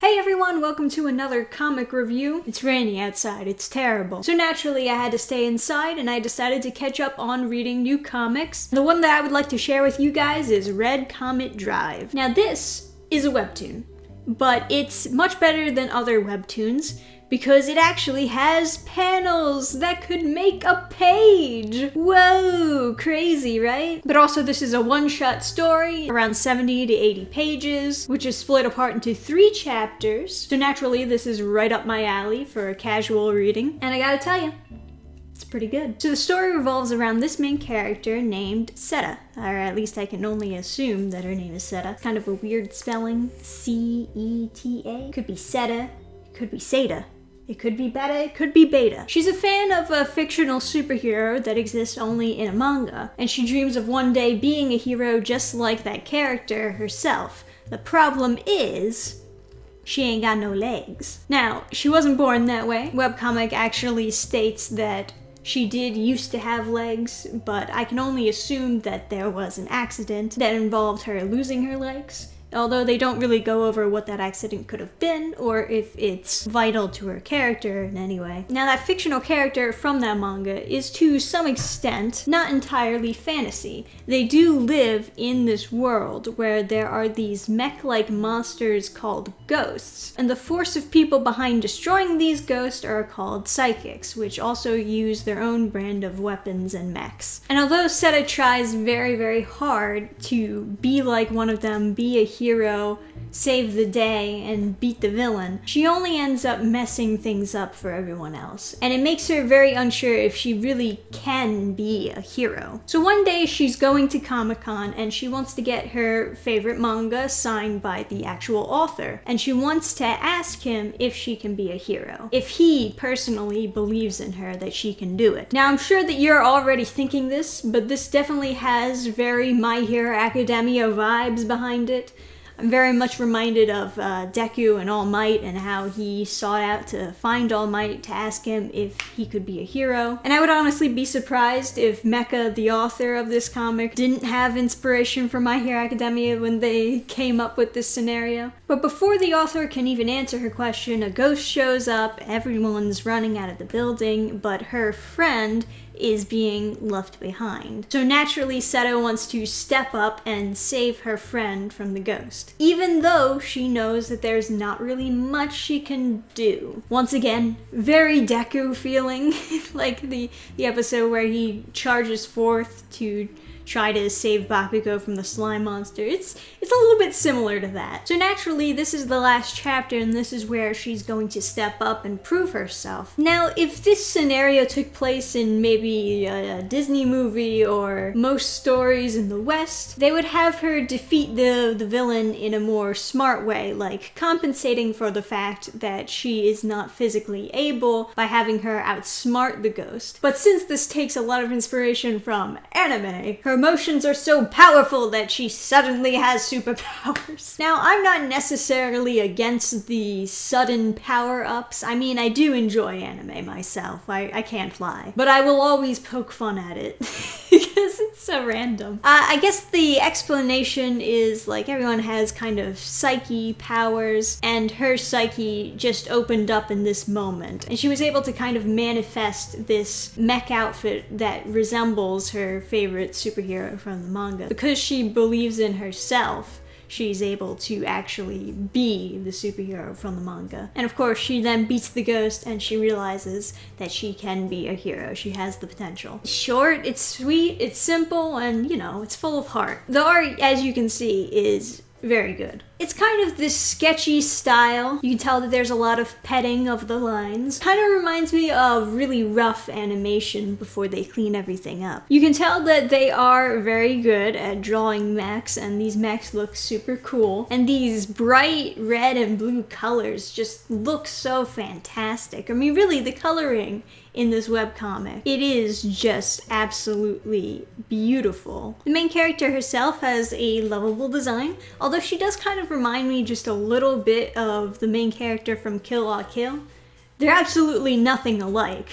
Hey everyone, welcome to another comic review. It's raining outside, it's terrible. So naturally I had to stay inside and I decided to catch up on reading new comics. The one that I would like to share with you guys is Red Comet Drive. Now this is a webtoon, but it's much better than other webtoons because it actually has panels that could make a page. Whoa, crazy, right? But also this is a one-shot story, around 70 to 80 pages, which is split apart into 3 chapters. So naturally this is right up my alley for a casual reading. And I gotta tell you, it's pretty good. So the story revolves around this main character named Seta, or at least I can only assume that her name is Seta. It's kind of a weird spelling, C-E-T-A. Could be Seta, could be Seta. It could be Beta, it could be Beta. She's a fan of a fictional superhero that exists only in a manga, and she dreams of one day being a hero just like that character herself. The problem is, she ain't got no legs. Now, she wasn't born that way. Webcomic actually states that she did used to have legs, but I can only assume that there was an accident that involved her losing her legs. Although they don't really go over what that accident could have been, or if it's vital to her character in any way. Now that fictional character from that manga is to some extent not entirely fantasy. They do live in this world where there are these mech-like monsters called ghosts, and the force of people behind destroying these ghosts are called psychics, which also use their own brand of weapons and mechs. And although Seta tries very, very hard to be like one of them, be a hero, save the day, and beat the villain, she only ends up messing things up for everyone else. And it makes her very unsure if she really can be a hero. So one day she's going to Comic-Con and she wants to get her favorite manga signed by the actual author. And she wants to ask him if she can be a hero. If he personally believes in her that she can do it. Now I'm sure that you're already thinking this, but this definitely has very My Hero Academia vibes behind it. I'm very much reminded of Deku and All Might and how he sought out to find All Might to ask him if he could be a hero. And I would honestly be surprised if Mecha, the author of this comic, didn't have inspiration from My Hero Academia when they came up with this scenario. But before the author can even answer her question, a ghost shows up, everyone's running out of the building, but her friend is being left behind. So naturally, Seta wants to step up and save her friend from the ghost, even though she knows that there's not really much she can do. Once again, very Deku feeling, like the episode where he charges forth to try to save Bakugo from the slime monster. It's a little bit similar to that. So naturally, this is the last chapter and this is where she's going to step up and prove herself. Now, if this scenario took place in maybe a Disney movie or most stories in the West, they would have her defeat the villain in a more smart way, like compensating for the fact that she is not physically able by having her outsmart the ghost. But since this takes a lot of inspiration from anime, her emotions are so powerful that she suddenly has superpowers. Now, I'm not necessarily against the sudden power-ups. I mean, I do enjoy anime myself, I can't lie. But I will always poke fun at it, because it's so random. I guess the explanation is, like, everyone has kind of psyche powers, and her psyche just opened up in this moment. And she was able to kind of manifest this mech outfit that resembles her favorite superhero from the manga. Because she believes in herself, she's able to actually be the superhero from the manga. And of course, she then beats the ghost and she realizes that she can be a hero. She has the potential. It's short, it's sweet, it's simple, and you know, it's full of heart. The art, as you can see, is very good. It's kind of this sketchy style. You can tell that there's a lot of petting of the lines. Kind of reminds me of really rough animation before they clean everything up. You can tell that they are very good at drawing mechs, and these mechs look super cool. And these bright red and blue colors just look so fantastic. I mean, really, the coloring in this webcomic, it is just absolutely beautiful. The main character herself has a lovable design, although she does kind of remind me just a little bit of the main character from Kill la Kill. They're absolutely nothing alike,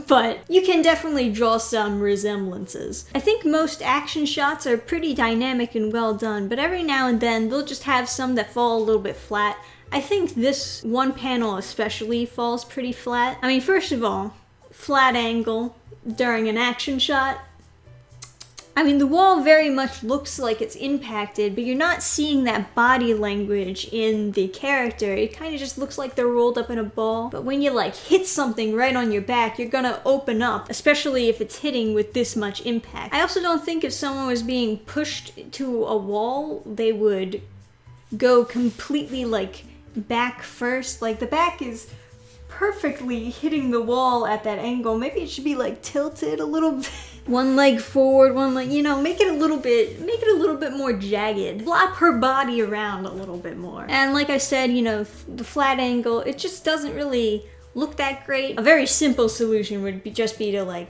but you can definitely draw some resemblances. I think most action shots are pretty dynamic and well done, but every now and then they'll just have some that fall a little bit flat. I think this one panel especially falls pretty flat. I mean, first of all, flat angle during an action shot. I mean, the wall very much looks like it's impacted, but you're not seeing that body language in the character. It kind of just looks like they're rolled up in a ball. But when you like hit something right on your back, you're gonna open up, especially if it's hitting with this much impact. I also don't think if someone was being pushed to a wall, they would go completely like back first. Like the back is perfectly hitting the wall at that angle. Maybe it should be like tilted a little bit. One leg forward, one leg, you know, make it a little bit more jagged. Flop her body around a little bit more. And like I said, you know, the flat angle, it just doesn't really look that great. A very simple solution would just be to like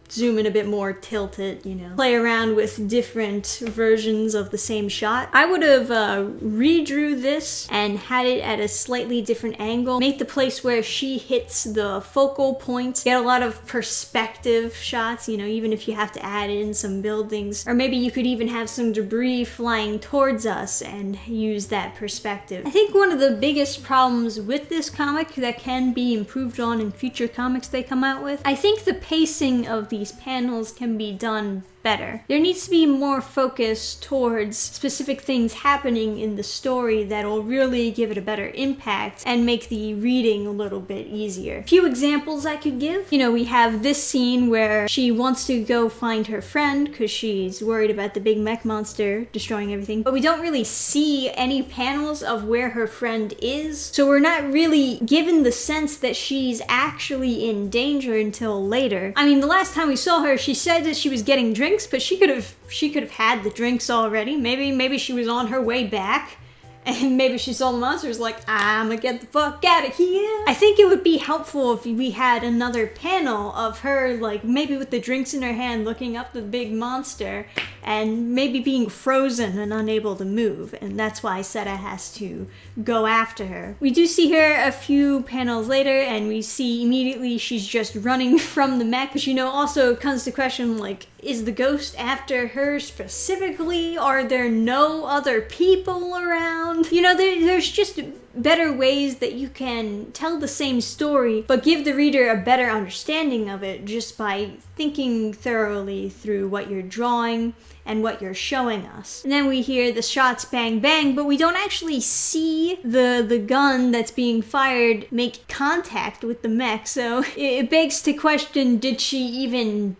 zoom in a bit more, tilt it, you know, play around with different versions of the same shot. I would have redrew this and had it at a slightly different angle. Make the place where she hits the focal point. Get a lot of perspective shots, you know, even if you have to add in some buildings. Or maybe you could even have some debris flying towards us and use that perspective. I think one of the biggest problems with this comic that can be improved on in future comics they come out with, I think the pacing of these panels can be done better. There needs to be more focus towards specific things happening in the story that'll really give it a better impact and make the reading a little bit easier. A few examples I could give. You know, we have this scene where she wants to go find her friend because she's worried about the big mech monster destroying everything, but we don't really see any panels of where her friend is, so we're not really given the sense that she's actually in danger until later. I mean, the last time we saw her, she said that she was getting drinks, but she could have had the drinks already. Maybe she was on her way back, and maybe she saw the monsters like, I'm gonna get the fuck out of here. I think it would be helpful if we had another panel of her, like maybe with the drinks in her hand looking up the big monster and maybe being frozen and unable to move, and that's why Seta has to go after her. We do see her a few panels later, and we see immediately she's just running from the mech, but you know, also comes the question like, is the ghost after her specifically? Are there no other people around? You know, there's just better ways that you can tell the same story, but give the reader a better understanding of it just by thinking thoroughly through what you're drawing and what you're showing us. And then we hear the shots bang bang, but we don't actually see the gun that's being fired make contact with the mech, so it begs to question, did she even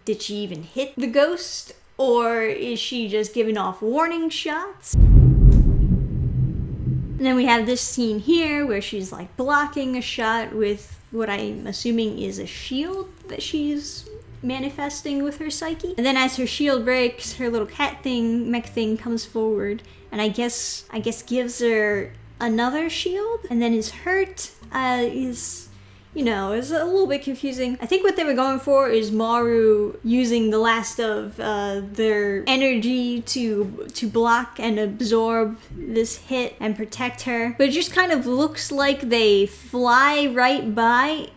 hit the ghost? Or is she just giving off warning shots? And then we have this scene here where she's like blocking a shot with what I'm assuming is a shield that she's manifesting with her psyche. And then as her shield breaks, her little mech thing comes forward and I guess gives her another shield and then is hurt. You know, is a little bit confusing. I think what they were going for is Maru using the last of their energy to block and absorb this hit and protect her. But it just kind of looks like they fly right by,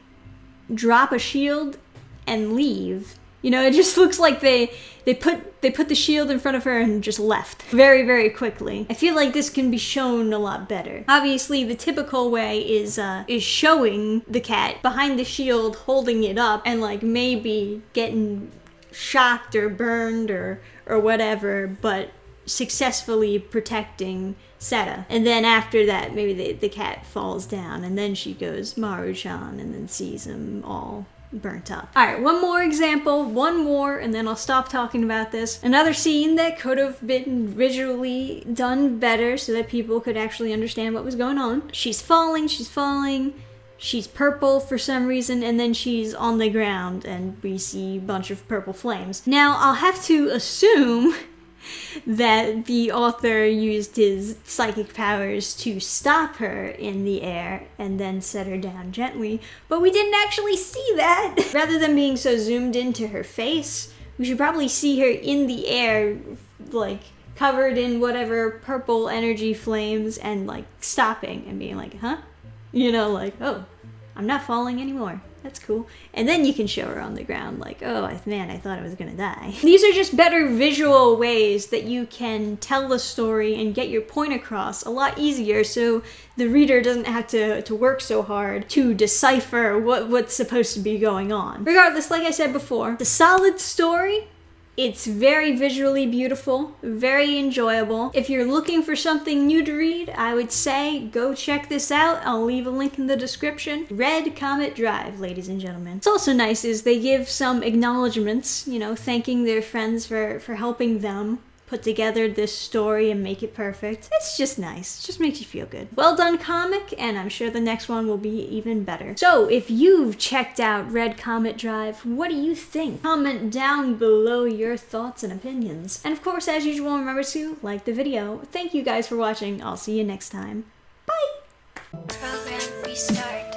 drop a shield, and leave. You know, it just looks like they put the shield in front of her and just left very, very quickly. I feel like this can be shown a lot better. Obviously, the typical way is showing the cat behind the shield, holding it up, and like maybe getting shocked or burned or whatever, but successfully protecting Seta. And then after that, maybe the cat falls down, and then she goes Maru-chan, and then sees them all burnt up. Alright, one more example, and then I'll stop talking about this. Another scene that could have been visually done better so that people could actually understand what was going on. She's falling, she's purple for some reason, and then she's on the ground and we see a bunch of purple flames. Now, I'll have to assume that the author used his psychic powers to stop her in the air and then set her down gently, but we didn't actually see that. Rather than being so zoomed into her face, we should probably see her in the air, like covered in whatever purple energy flames and like stopping and being like, huh? You know, like, oh, I'm not falling anymore. That's cool. And then you can show her on the ground like, oh man, I thought I was gonna die. These are just better visual ways that you can tell the story and get your point across a lot easier, so the reader doesn't have to work so hard to decipher what's supposed to be going on. Regardless, like I said before, the solid story, it's very visually beautiful, very enjoyable. If you're looking for something new to read, I would say go check this out. I'll leave a link in the description. Red Comet Drive, ladies and gentlemen. What's also nice is they give some acknowledgements, you know, thanking their friends for helping them put together this story and make it perfect. It's just nice. It just makes you feel good. Well done, comic, and I'm sure the next one will be even better. So if you've checked out Red Comet Drive, what do you think? Comment down below your thoughts and opinions. And of course, as usual, remember to like the video. Thank you guys for watching. I'll see you next time. Bye! Program restart.